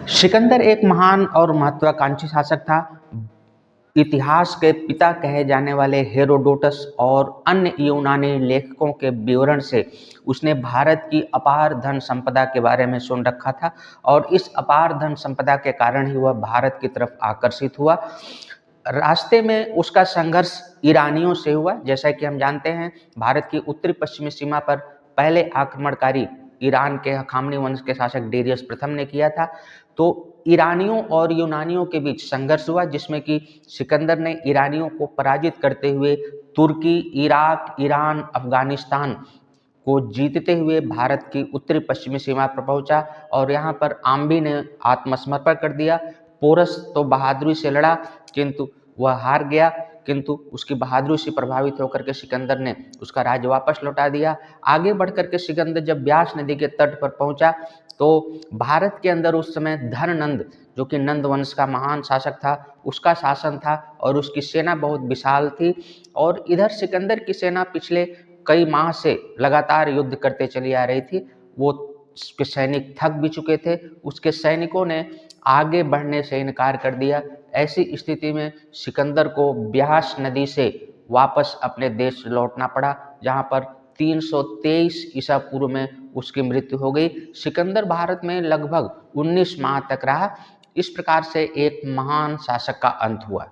सिकंदर एक महान और महत्वाकांक्षी शासक था। इतिहास के पिता कहे जाने वाले हेरोडोटस और अन्य यूनानी लेखकों के विवरण से उसने भारत की अपार धन संपदा के बारे में सुन रखा था और इस अपार धन संपदा के कारण ही वह भारत की तरफ आकर्षित हुआ। रास्ते में उसका संघर्ष ईरानियों से हुआ। जैसा कि हम जानते हैं, भारत की उत्तरी पश्चिमी सीमा पर पहले आक्रमणकारी ईरान के हखामनी वंश के शासक डेरियस प्रथम ने किया था। तो ईरानियों और यूनानियों के बीच संघर्ष हुआ, जिसमें कि सिकंदर ने ईरानियों को पराजित करते हुए तुर्की, इराक, ईरान, अफगानिस्तान को जीतते हुए भारत की उत्तरी पश्चिमी सीमा पर पहुंचा और यहाँ पर आम्बी ने आत्मसमर्पण कर दिया। पोरस तो बहादुरी से लड़ा, किंतु वह हार गया। किंतु उसकी बहादुरी से प्रभावित होकर के सिकंदर ने उसका राज्य वापस लौटा दिया। आगे बढ़ करके सिकंदर जब ब्यास नदी के तट पर पहुंचा तो भारत के अंदर उस समय धननंद, जो कि नंद वंश का महान शासक था, उसका शासन था और उसकी सेना बहुत विशाल थी। और इधर सिकंदर की सेना पिछले कई माह से लगातार युद्ध करते चली आ रही थी। वो उसके सैनिक थक भी चुके थे। उसके सैनिकों ने आगे बढ़ने से इनकार कर दिया। ऐसी स्थिति में सिकंदर को ब्यास नदी से वापस अपने देश लौटना पड़ा, जहां पर 323 ईसा पूर्व में उसकी मृत्यु हो गई। सिकंदर भारत में लगभग 19 माह तक रहा। इस प्रकार से एक महान शासक का अंत हुआ।